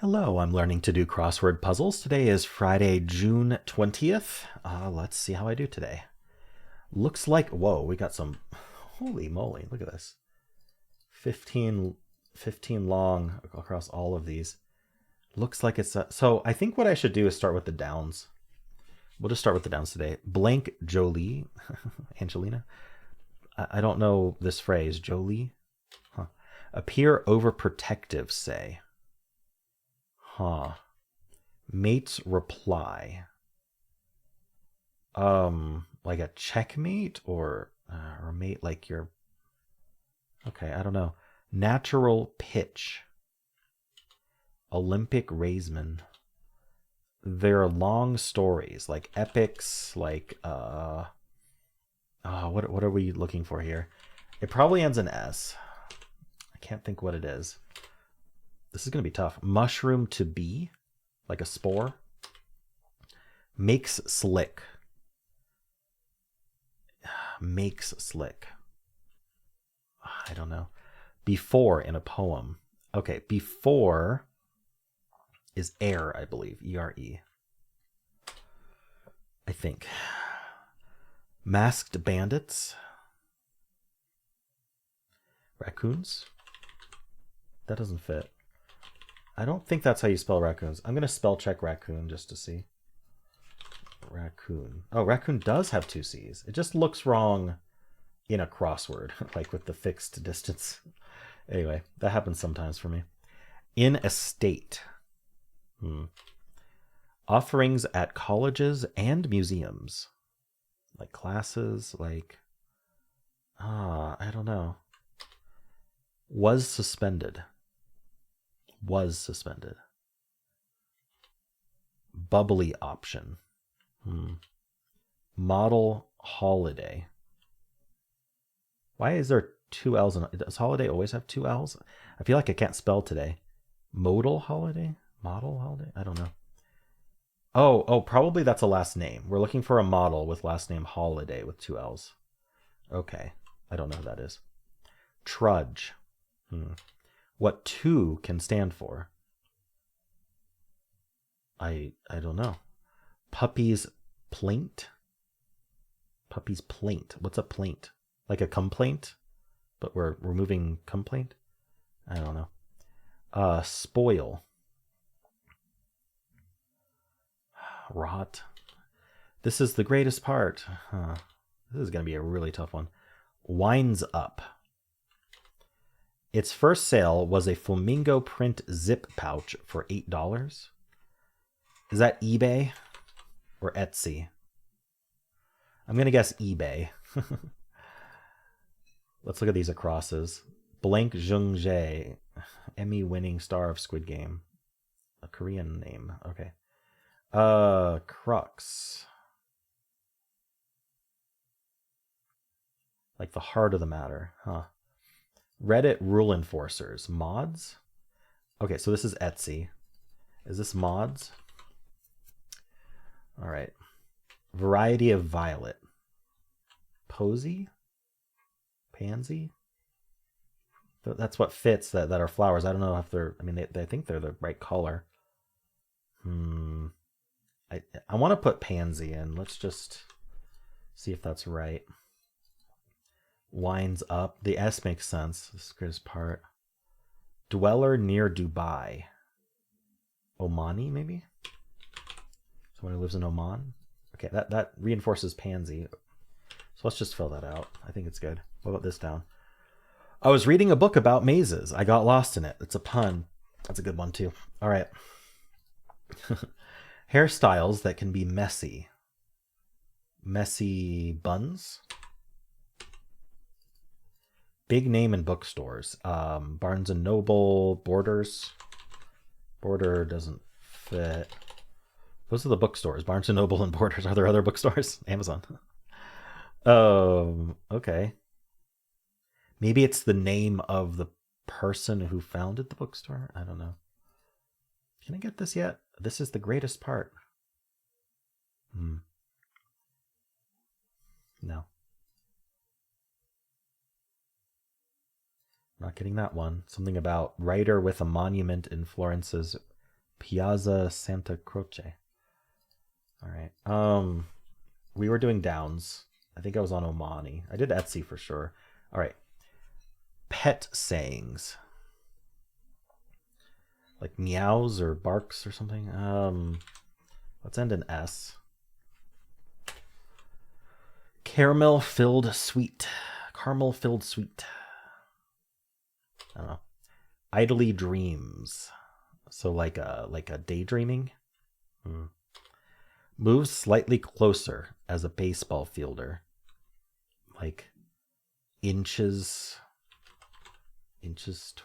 Hello, I'm learning to do crossword puzzles. Today is Friday, June 20th. Let's see how I do today. Looks like, whoa, we got some, holy moly, look at this. 15 long across all of these. Looks like it's, so I think what I should do is start with the downs. We'll just start with the downs today. Blank Jolie, Angelina. I don't know this phrase, Jolie. Huh. Appear overprotective, say. Huh. Mate's reply. Like a checkmate or mate like your. Okay, I don't know. Natural pitch. Olympic raisman. They're long stories, like epics, like what are we looking for here? It probably ends in S. I can't think what it is. This is going to be tough. Mushroom to be, like a spore. Makes slick. Makes slick. I don't know. Before in a poem. Okay, before is air, I believe. E-R-E. I think. Masked bandits. Raccoons. That doesn't fit. I don't think that's how you spell raccoons. I'm going to spell check raccoon just to see. Raccoon. Oh, raccoon does have two C's. It just looks wrong in a crossword, like with the fixed distance. Anyway, that happens sometimes for me. In a state. Offerings at colleges and museums. Like classes, like... I don't know. Was suspended. Was suspended. Bubbly option. Model holiday. Why is there two L's in it? Does holiday always have two L's? I feel like I can't spell today. Modal holiday? Model holiday? I don't know. Oh, probably that's a last name. We're looking for a model with last name holiday with two L's. Okay. I don't know who that is. Trudge. What two can stand for? I don't know. Puppy's plaint? Puppy's plaint. What's a plaint? Like a complaint? But we're removing complaint? I don't know. Spoil. Rot. This is the greatest part. This is going to be a really tough one. Winds up. Its first sale was a flamingo print zip pouch for $8. Is that eBay or Etsy? I'm going to guess eBay. Let's look at these acrosses. Blank Jung Jae, Emmy-winning star of Squid Game. A Korean name. Okay. Crux. Like the heart of the matter. Reddit rule enforcers. Mods? Okay, so this is Etsy. Is this mods? All right. Variety of violet. Posy? Pansy? That's what fits that are flowers. I don't know if they're, I mean, they think they're the right color. I want to put pansy in. Let's just see if that's right. Winds up. The S makes sense. This is the greatest part. Dweller near Dubai. Omani, maybe? Someone who lives in Oman? Okay, that reinforces pansy. So let's just fill that out. I think it's good. What about this down? I was reading a book about mazes. I got lost in it. It's a pun. That's a good one, too. All right. Hairstyles that can be messy. Messy buns? Big name in bookstores. Barnes and Noble, Borders. Border doesn't fit. Those are the bookstores. Barnes and Noble and Borders. Are there other bookstores? Amazon. Okay. Maybe it's the name of the person who founded the bookstore. I don't know. Can I get this yet? This is the greatest part. No. Not getting that one. Something about writer with a monument in Florence's Piazza Santa Croce. All right. We were doing downs. I think I was on Omani. I did Etsy for sure. All right. Pet sayings. Like meows or barks or something. Let's end in S. Caramel filled sweet. Caramel filled sweet. I don't know. Idly dreams. So like a daydreaming. Moves slightly closer as a baseball fielder. Like inches.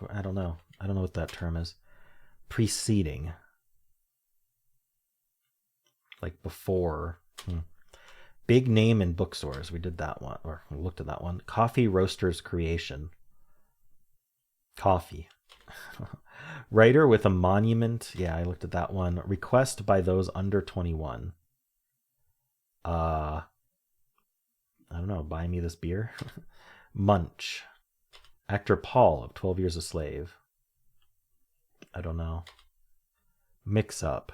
I don't know. I don't know what that term is. Preceding. Like before. Big name in bookstores. We did that one, or we looked at that one. Coffee roaster's creation. Coffee. Writer with a monument. Yeah, I looked at that one. Request by those under 21. I don't know. Buy me this beer. Munch. Actor Paul of 12 Years a Slave. I don't know. Mix up.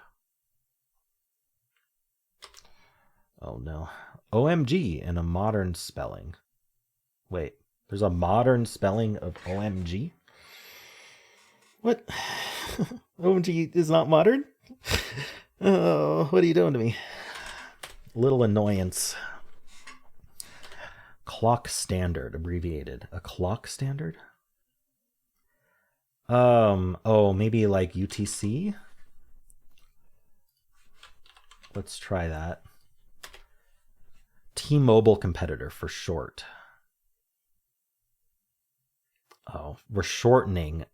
Oh no. OMG in a modern spelling. Wait, there's a modern spelling of OMG? What? OMG is not modern? Oh, what are you doing to me? Little annoyance. Clock standard, abbreviated. A clock standard? Oh, maybe like UTC? Let's try that. T-Mobile competitor for short. Oh, we're shortening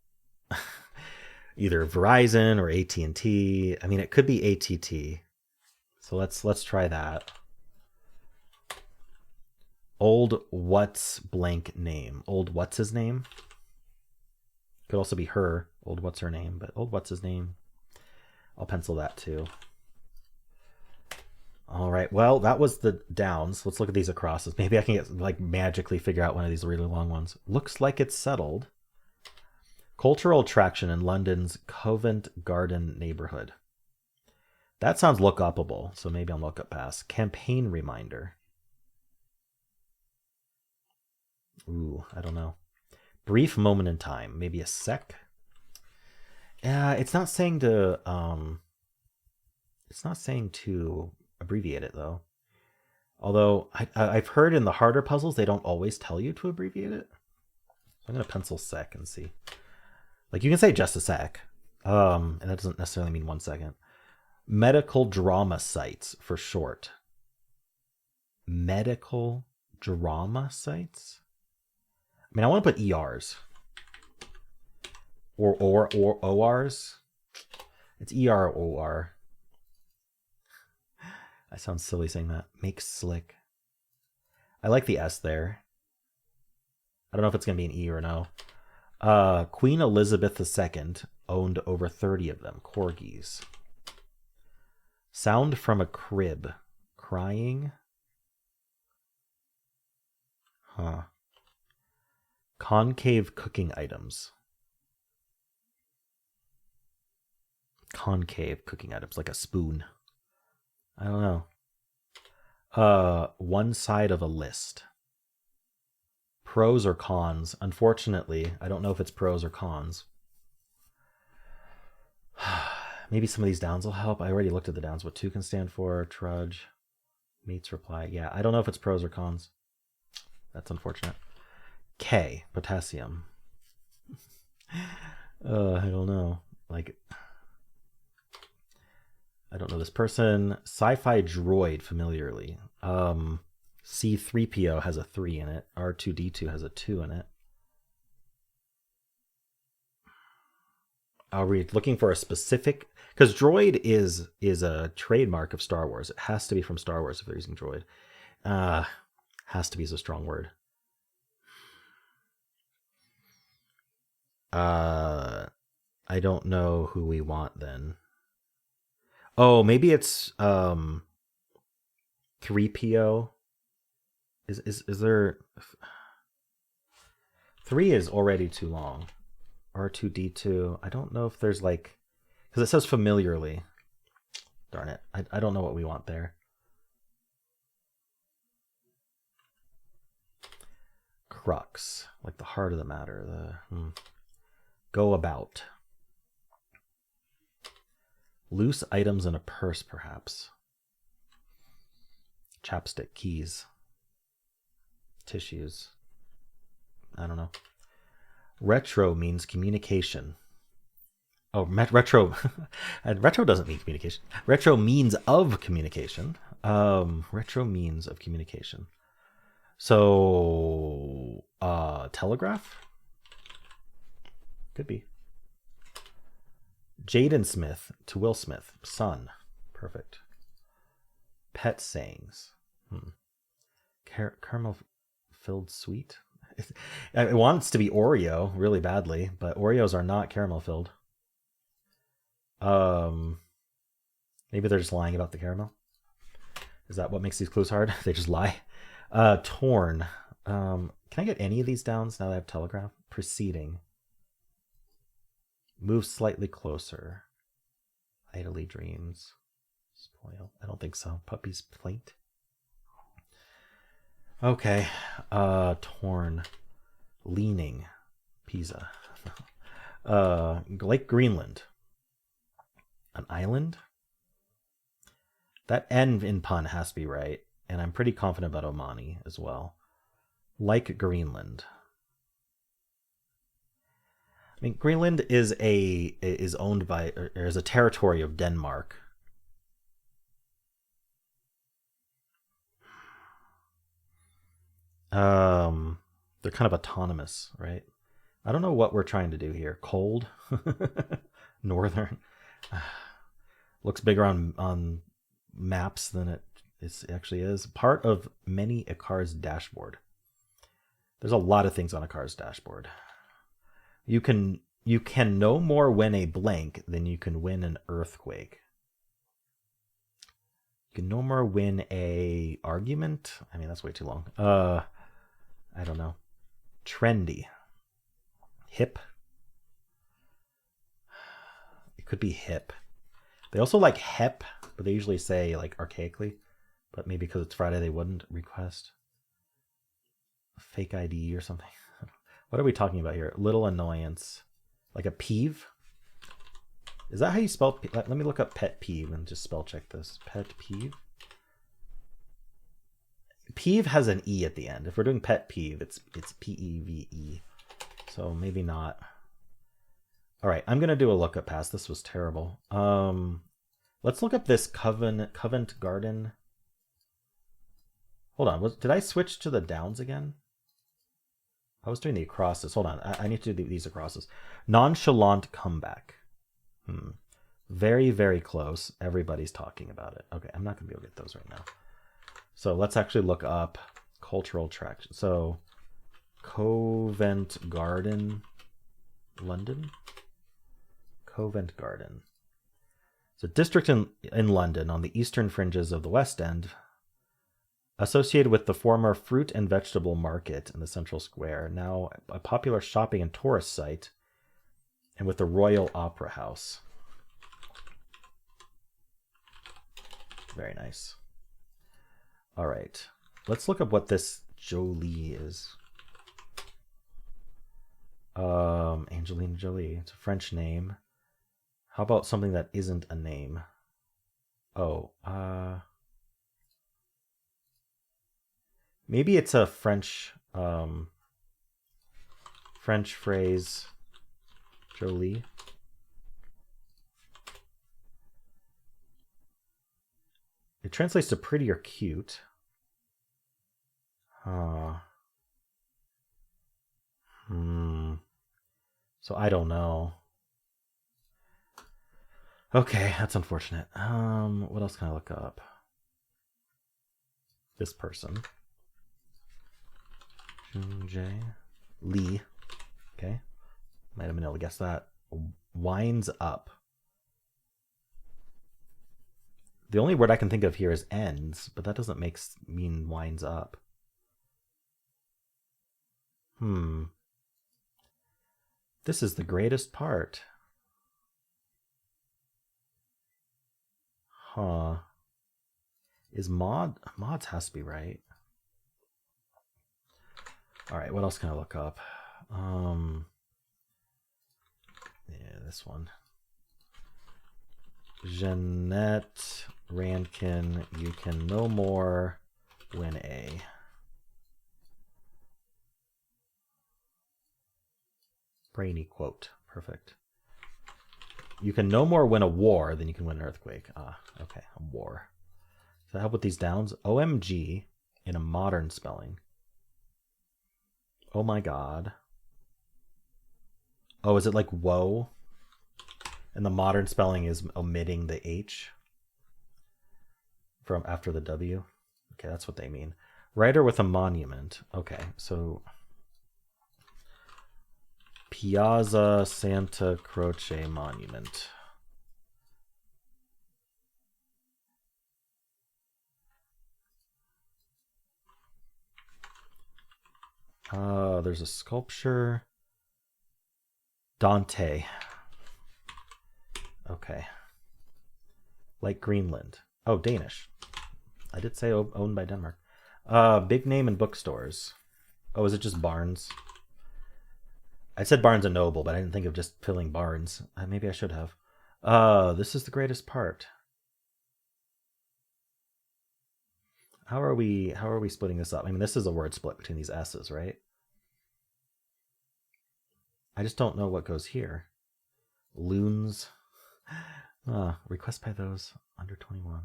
either Verizon or AT&T. I mean, it could be ATT. So let's try that. Old what's blank name. Old what's his name? Could also be her. Old what's her name, but old what's his name? I'll pencil that too. All right, well, that was the downs. Let's look at these acrosses. Maybe I can get like magically figure out one of these really long ones. Looks like it's settled. Cultural attraction in London's Covent Garden neighborhood. That sounds look-upable, so maybe I'll look up past. Campaign reminder. Ooh, I don't know. Brief moment in time. Maybe a sec. It's not saying to abbreviate it though. Although I've heard in the harder puzzles they don't always tell you to abbreviate it. So I'm gonna pencil sec and see. Like you can say just a sec, and that doesn't necessarily mean 1 second. Medical drama sites for short. Medical drama sites. I mean, I want to put ERs or ORs. It's ER or OR. I sound silly saying that. Make slick. I like the S there. I don't know if it's going to be an E or an O. Queen Elizabeth II owned over 30 of them. Corgis. Sound from a crib. Crying. Huh. Concave cooking items. Concave cooking items, like a spoon. I don't know. One side of a list. Pros or cons? Unfortunately, I don't know if it's pros or cons. Maybe some of these downs will help. I already looked at the downs. What 2 can stand for. Trudge. Meets reply. Yeah, I don't know if it's pros or cons. That's unfortunate. K. Potassium. I don't know. Like, I don't know this person. Sci-fi droid familiarly. C3PO has a 3 in it. R2D2 has a 2 in it. Are we looking for a specific? Because droid is a trademark of Star Wars. It has to be from Star Wars if they're using droid. Has to be is a strong word. I don't know who we want then. Oh, maybe it's 3PO. Is there 3 is already too long. R2D2. I don't know if there's like, Because it says familiarly. Darn it. I don't know what we want there. Crux, like the heart of the matter. Go about. Loose items in a purse, perhaps. Chapstick, keys, tissues. I don't know. Retro means communication. Oh, retro. Retro doesn't mean communication. Retro means of communication. Retro means of communication. So, telegraph? Could be. Jaden Smith to Will Smith. Son. Perfect. Pet sayings. Caramel-filled sweet? It wants to be Oreo really badly, but Oreos are not caramel-filled. Maybe they're just lying about the caramel. Is that what makes these clues hard? They just lie. Torn. Can I get any of these downs now that I have telegraph? Preceding. Move slightly closer. Idly dreams. Spoil. I don't think so. Puppy's plaint. Okay. Torn. Leaning. Pisa. Lake Greenland. An island? That N in pun has to be right. And I'm pretty confident about Omani as well. Like Greenland. I mean, Greenland is owned by, or is a territory of Denmark. They're kind of autonomous, right? I don't know what we're trying to do here. Cold, northern, looks bigger on maps than it actually is. Part of many a car's dashboard. There's a lot of things on a car's dashboard. You can no more win a blank than you can win an earthquake. You can no more win a argument. I mean, that's way too long. I don't know. Trendy. Hip. It could be hip. They also like hep, but they usually say like archaically. But maybe because it's Friday, they wouldn't request. Fake ID or something. What are we talking about here? Little annoyance. Like a peeve? Is that how you spell? Let me look up pet peeve and just spell check this. Pet peeve? Peeve has an E at the end. If we're doing pet peeve, it's P-E-V-E. So maybe not. All right, I'm going to do a lookup pass. This was terrible. Let's look up this Covent Garden. Hold on. Did I switch to the downs again? I was doing the acrosses. Hold on. I need to do these acrosses. Nonchalant comeback. Very, very close. Everybody's talking about it. Okay, I'm not going to be able to get those right now. So let's actually look up cultural attraction. So Covent Garden, London. Covent Garden. It's a district in London on the eastern fringes of the West End, associated with the former fruit and vegetable market in the central square, now a popular shopping and tourist site, and with the Royal Opera House. Very nice. All right, let's look up what this Jolie is. Angelina Jolie. It's a French name. How about something that isn't a name? Oh, maybe it's a French phrase. Jolie. It translates to pretty or cute. So I don't know. Okay, that's unfortunate. What else can I look up? This person. J. Lee. Okay. Might have been able to guess that. Winds up. The only word I can think of here is ends, but that doesn't mean winds up. This is the greatest part. Huh. Is mods has to be right. All right, what else can I look up? Yeah, this one. Jeanette Rankin, you can no more win a. Brainy quote. Perfect. You can no more win a war than you can win an earthquake. Ah, okay, a war. Does that help with these downs? OMG in a modern spelling. Oh my god. Oh, is it like whoa? And the modern spelling is omitting the H from after the W. Okay, that's what they mean. Writer with a monument. Okay, so Piazza Santa Croce Monument. There's a sculpture. Dante. Okay. Like Greenland. Oh, Danish. I did say owned by Denmark. Big name in bookstores. Oh, is it just Barnes? I said Barnes and Noble, but I didn't think of just filling Barnes. Maybe I should have. This is the greatest part. How are we splitting this up? I mean, this is a word split between these S's, right? I just don't know what goes here. Loons. Request by those under 21.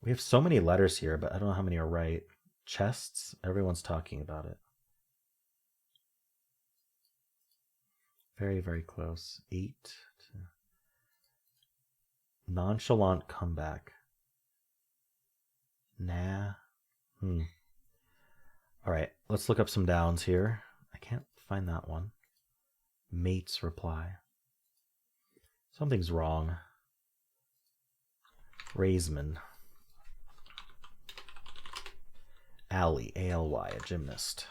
We have so many letters here, but I don't know how many are right. Chests. Everyone's talking about it. Very, very close. 8. Nonchalant comeback. Nah. All right, let's look up some downs here. I can't find that one. Mate's reply. Something's wrong. Raisman. Ally, A-L-Y, a gymnast.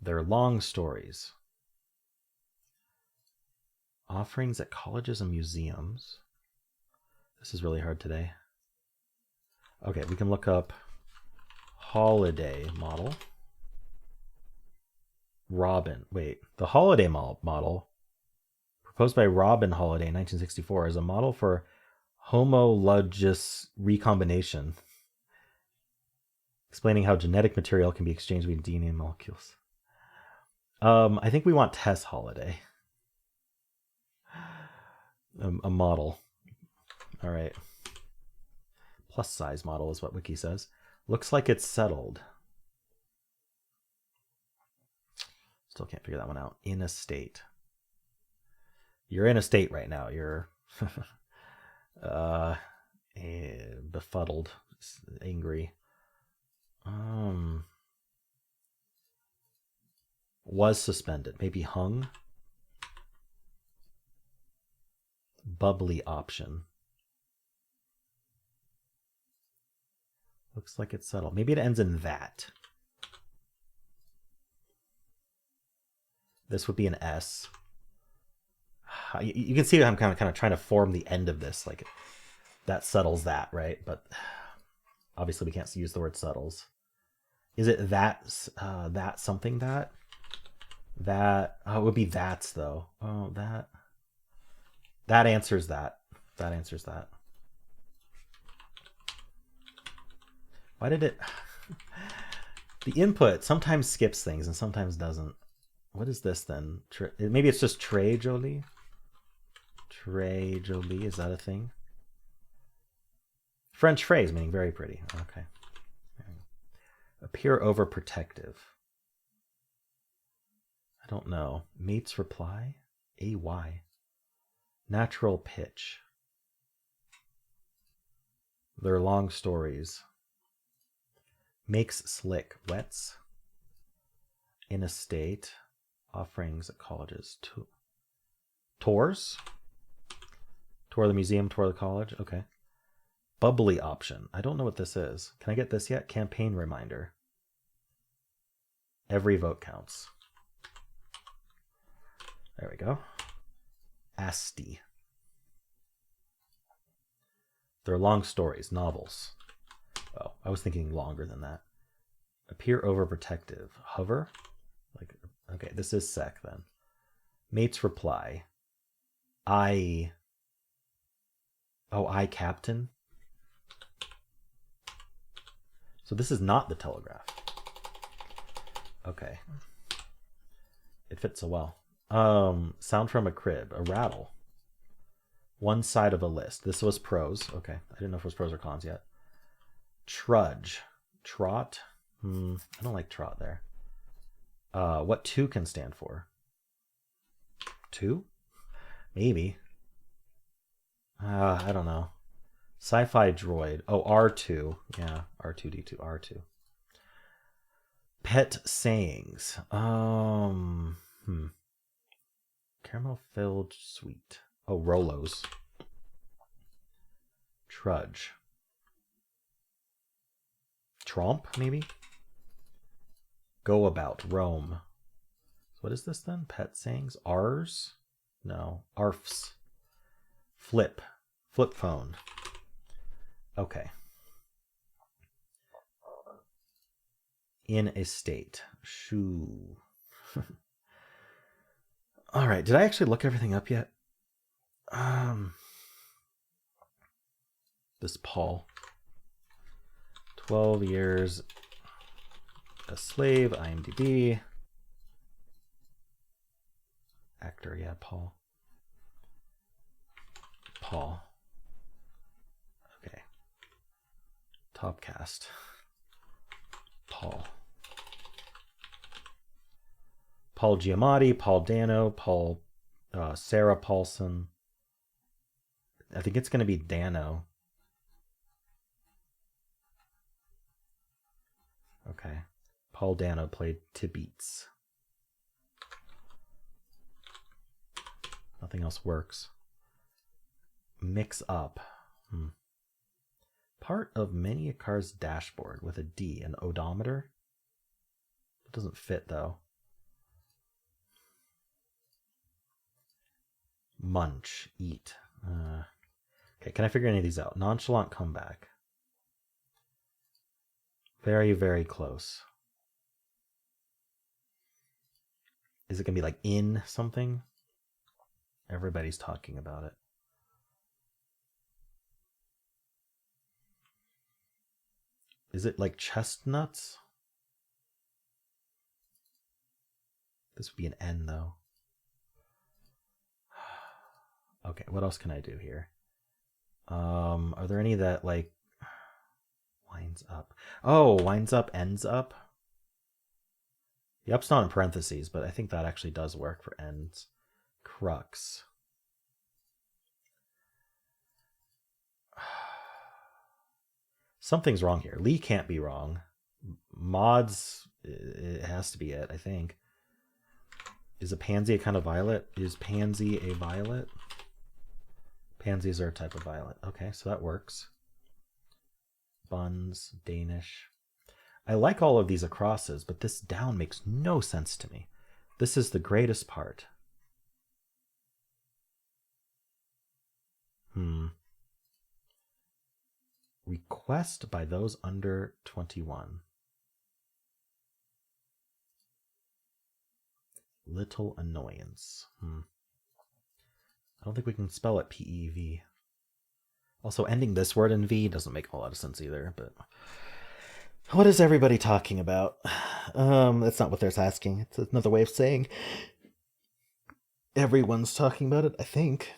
They're long stories. Offerings at colleges and museums. This is really hard today. Okay, we can look up holiday model. Robin. Wait, the holiday model proposed by Robin Holiday in 1964 is a model for homologous recombination, explaining how genetic material can be exchanged between DNA molecules. I think we want Tess Holiday. A model. All right. Plus size model is what Wiki says. Looks like it's settled. Still can't figure that one out. In a state. You're in a state right now. You're befuddled, angry. Was suspended. Maybe hung. Bubbly option. Looks like it's settled. Maybe it ends in that. This would be an S. You can see I'm kind of trying to form the end of this. Like that settles that, right? But obviously we can't use the word settles. Is it that that something that? That it would be that's though. Oh, that answers that. That answers that. Why did it? The input sometimes skips things and sometimes doesn't. What is this then? Maybe it's just Très Jolie. Très Jolie, is that a thing? French phrase meaning very pretty. Okay. Appear overprotective. I don't know. Mate's reply. AY. Natural pitch. They're long stories. Makes slick. Wets. In a state. Offerings at colleges. Tours. Tour the museum, tour the college. Okay. Bubbly option. I don't know what this is. Can I get this yet? Campaign reminder. Every vote counts. There we go. Asti. They're long stories, novels. Oh, I was thinking longer than that. Appear overprotective. Hover? Like, okay, this is sec then. Mate's reply. I captain. So this is not the Telegraph. Okay. It fits so well. Sound from a crib. A rattle. One side of a list. This was pros. Okay. I didn't know if it was pros or cons yet. Trudge. Trot. I don't like trot there. What 2 can stand for? 2? Maybe. I don't know. Sci-fi droid. Oh, R2. Yeah, R2D2, R2. Pet sayings. Caramel-filled sweet. Oh, Rolos. Trudge. Tromp, maybe? Go about. Roam. So what is this then? Pet sayings? R's? No. Arfs. Flip. Flip phone. Okay. In a state. Shoe. All right. Did I actually look everything up yet? This Paul. 12 years a slave. IMDb. Actor, yeah, Paul. Paul. Okay. Top cast. Paul. Paul Giamatti, Paul Dano, Paul Sarah Paulson. I think it's going to be Dano. Okay. Paul Dano played Tibeats. Nothing else works. Mix up. Part of many a car's dashboard with a D, an odometer. It doesn't fit though. Munch, eat. Okay, can I figure any of these out? Nonchalant comeback. Very, very close. Is it going to be like in something? Everybody's talking about it. Is it like chestnuts? This would be an N though. Okay, what else can I do here? Are there any that like winds up? Oh, winds up, ends up. The up's not in parentheses, but I think that actually does work for ends. Crux. Something's wrong here. Lee can't be wrong. Mods, it has to be it, I think. Is a pansy a kind of violet? Is pansy a violet? Pansies are a type of violet. Okay, so that works. Buns, Danish. I like all of these acrosses, but this down makes no sense to me. This is the greatest part. Request by those under 21. Little annoyance. I don't think we can spell it P-E-V. Also, ending this word in V doesn't make a lot of sense either, but... What is everybody talking about? That's not what they're asking. It's another way of saying everyone's talking about it, I think.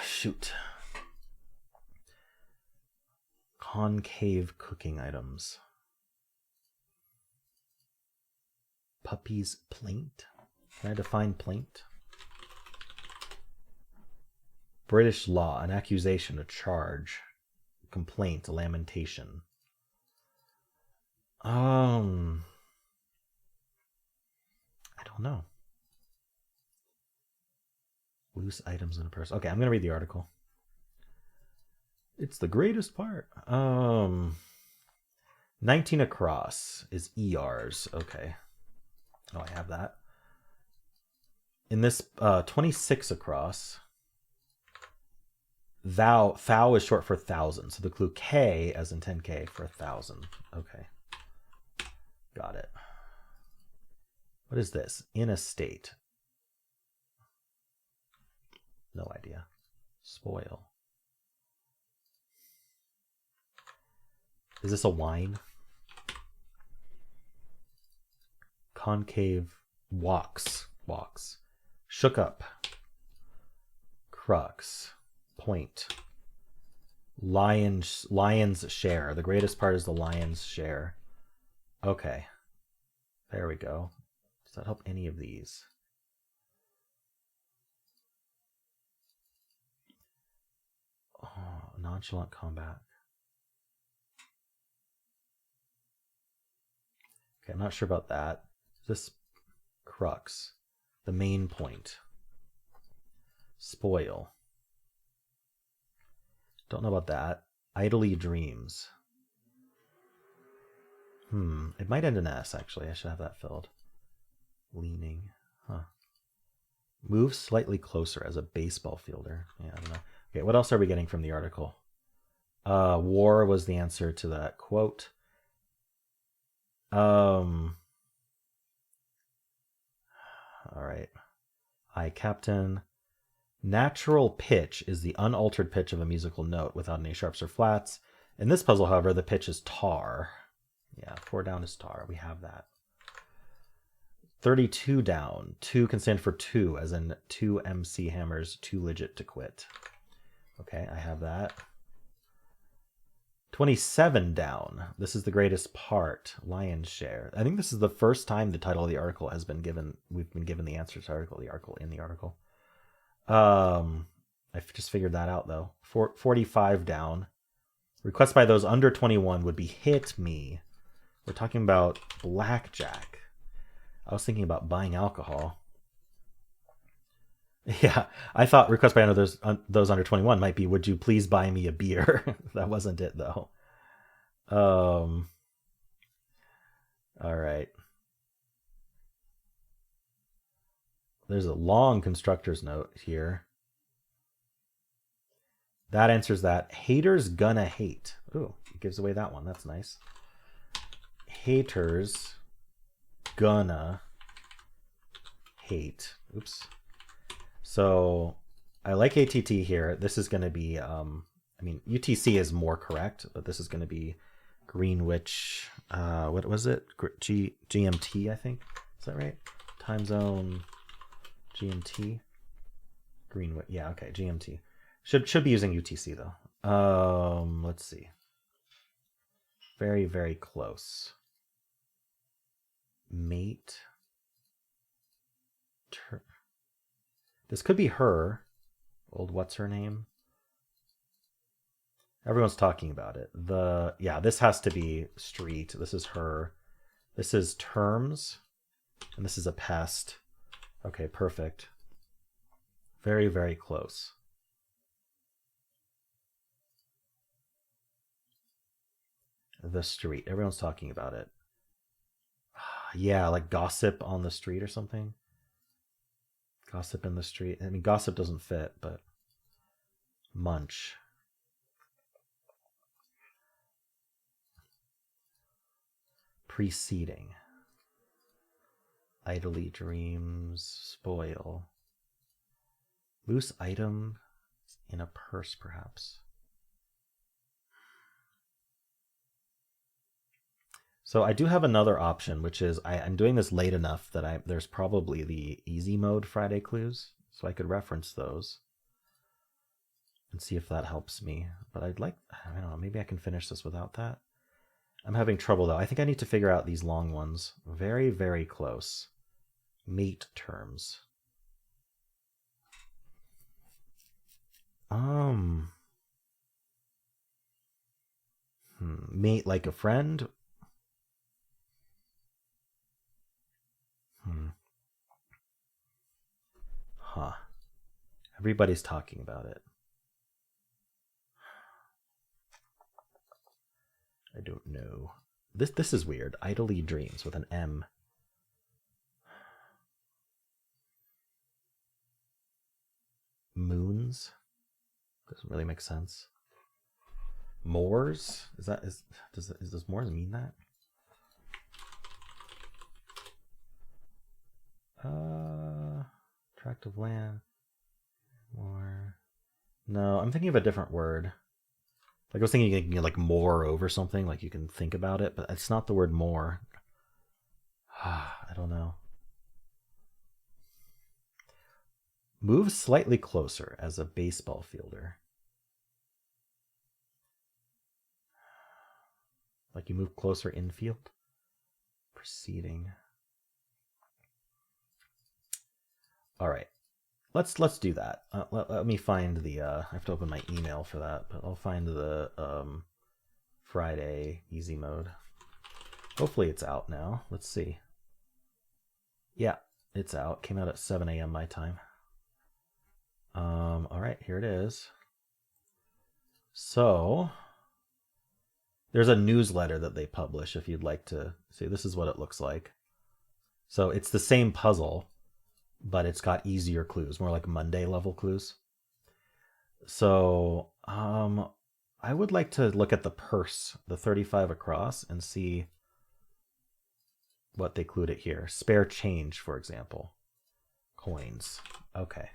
Shoot. Concave cooking items. Puppy's plaint? Can I define plaint? British law, an accusation, a charge, complaint, a lamentation. I don't know. Loose items in a purse. Okay, I'm going to read the article. It's the greatest part. 19 across is ERs. Okay. Oh, I have that. In this 26 across, Thou is short for 1,000. So the clue K as in 10K for 1,000. Okay. Got it. What is this? In a state. No idea. Spoil. Is this a wine? Concave walks. Shook up. Crux. Point. Lion's share. The greatest part is the lion's share. Okay. There we go. Does that help any of these? Oh, nonchalant combat. Okay, I'm not sure about that. This crux. The main point. Spoil. Don't know about that. Idly dreams. It might end in S, actually. I should have that filled. Leaning. Huh. Move slightly closer as a baseball fielder. Yeah, I don't know. Okay, what else are we getting from the article? War was the answer to that quote. All right. Captain. Natural pitch is the unaltered pitch of a musical note without any sharps or flats. In this puzzle, however, the pitch is tar. Yeah, 4 down is tar. We have that. 32 down. 2 can stand for 2, as in 2 MC hammers, 2 legit to quit. Okay, I have that. 27 down. This is the greatest part. Lion's share. I think this is the first time the title of the article has been given. We've been given the answer to the article in the article. I've just figured that out though. 45 down. Requests by those under 21 would be hit me. We're talking about blackjack. I was thinking about buying alcohol. Yeah, I thought request by those under 21 might be, would you please buy me a beer? That wasn't it though. All right. There's a long constructor's note here. That answers that. Haters gonna hate. Ooh, it gives away that one. That's nice. Haters gonna hate. Oops. So I like ATT here. This is going to be, I mean, UTC is more correct, but this is going to be Greenwich. What was it? GMT, I think. Is that right? Time zone GMT. Greenwich. Yeah, okay, GMT. Should be using UTC though. Let's see. Very, very close. Mate. This could be her. Old what's her name? Everyone's talking about it. Yeah, this has to be street. This is her. This is terms. And this is a pest. Okay, perfect. Very, very close. The street. Everyone's talking about it. Yeah, like gossip on the street or something. Gossip in the street. I mean, gossip doesn't fit, but munch. Preceding. Idly dreams. Spoil. Loose item in a purse, perhaps. So I do have another option, which is I'm doing this late enough that there's probably the easy mode Friday clues, so I could reference those and see if that helps me. But I don't know, maybe I can finish this without that. I'm having trouble though. I think I need to figure out these long ones. Very, very close. Mate terms. Mate like a friend. Huh. Everybody's talking about it. I don't know. This is weird. Idly dreams with an M. Moons. Doesn't really make sense. Moors? Does Moors mean that? Tract of land. More. No, I'm thinking of a different word. Like I was thinking you can like more over something, like you can think about it, but it's not the word more. I don't know. Move slightly closer as a baseball fielder. Like you move closer infield. Proceeding. All right. Let's do that. Let me find the. I have to open my email for that, but I'll find the Friday easy mode. Hopefully it's out now. Let's see. Yeah, it's out. Came out at 7 a.m. my time. All right, here it is. So there's a newsletter that they publish if you'd like to see. This is what it looks like. So it's the same puzzle, but it's got easier clues, more like Monday level clues. So I would like to look at the purse, the 35 across, and see what they clued it here. Spare change, for example. Coins. Okay.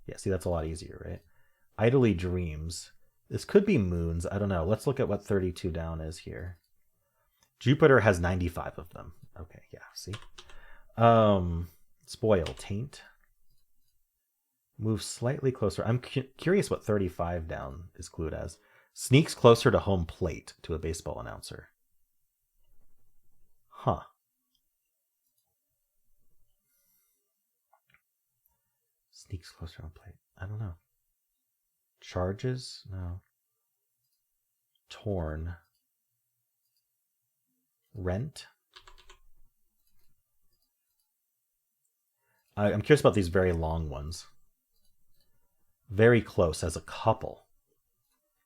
Yeah, see, that's a lot easier, right? Idly dreams. This could be moons. I don't know. Let's look at what 32 down is here. Jupiter has 95 of them. Okay, yeah, see? Spoil, taint. Move slightly closer. I'm curious what 35 down is clued as. Sneaks closer to home plate to a baseball announcer. Huh. Sneaks closer to home plate. I don't know. Charges? No. Torn. Rent? I'm curious about these very long ones. Very close as a couple.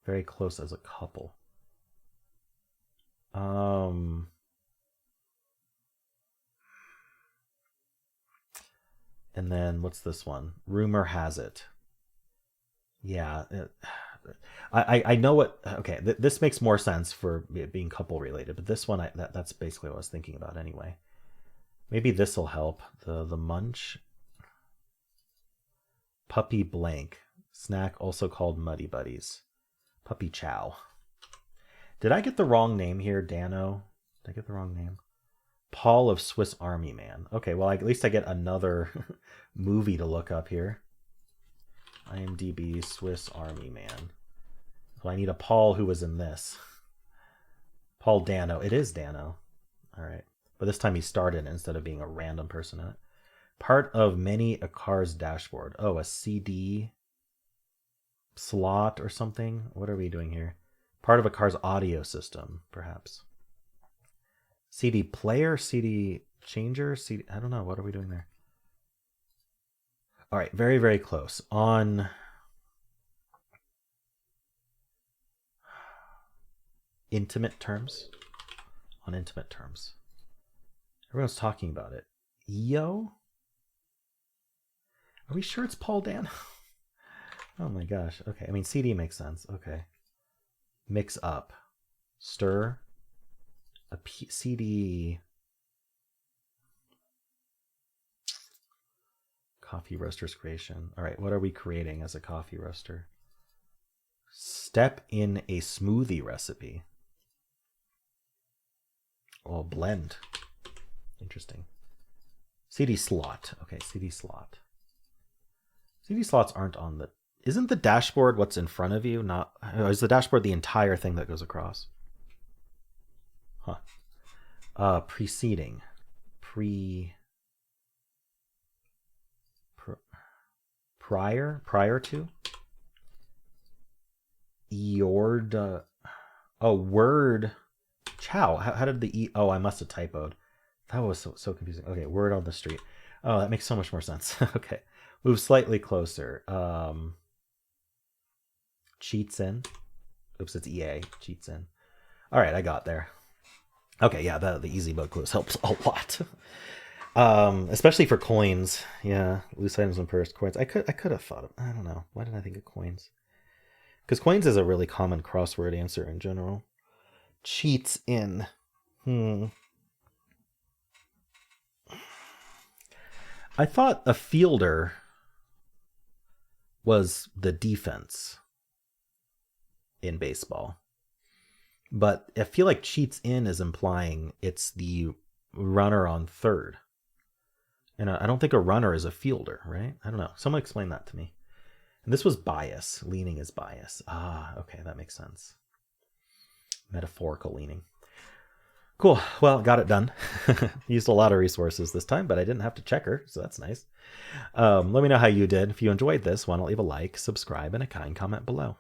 Very close as a couple. And then what's this one? Rumor has it. Yeah. I know what. Okay, this makes more sense for it being couple related, but this one, that's basically what I was thinking about anyway. Maybe this will help. The munch. Puppy blank. Snack also called Muddy Buddies. Puppy chow. Did I get the wrong name here, Dano? Did I get the wrong name? Paul of Swiss Army Man. Okay, well, at least I get another movie to look up here. IMDb Swiss Army Man. Well, I need a Paul who was in this. Paul Dano. It is Dano. All right. But this time he starred in it instead of being a random person in it. Part of many a car's dashboard. Oh, a CD slot or something? What are we doing here? Part of a car's audio system, perhaps. CD player, CD changer, CD... I don't know. What are we doing there? All right. Very, very close. On... intimate terms. On intimate terms. Everyone's talking about it. EO? Are we sure it's Paul Dano? Oh my gosh. Okay. I mean, CD makes sense. Okay. Mix up. Stir. CD. Coffee roaster's creation. All right. What are we creating as a coffee roaster? Step in a smoothie recipe. Oh, blend. Interesting. CD slot. Okay, CD slot. CD slots aren't on the... Isn't the dashboard what's in front of you? Not... Is the dashboard the entire thing that goes across? Huh. Preceding. Prior to? Eord... Oh, word... Chow. How did the E... Oh, I must have typoed. That was so confusing. Okay, word on the street. Oh, that makes so much more sense. Okay. Move slightly closer. Cheats in. Oops, it's EA. Cheats in. All right, I got there. Okay, yeah, the easy mode clues helps a lot. Especially for coins. Yeah, loose items and purse coins. I could have thought of... I don't know. Why did I think of coins? Because coins is a really common crossword answer in general. Cheats in. I thought a fielder was the defense in baseball. But I feel like cheats in is implying it's the runner on third. And I don't think a runner is a fielder, right? I don't know. Someone explain that to me. And this was bias. Leaning is bias. Ah, okay, that makes sense. Metaphorical leaning. Cool. Well, got it done. Used a lot of resources this time, but I didn't have to check her, so that's nice. Let me know how you did. If you enjoyed this, why don't leave a like, subscribe, and a kind comment below.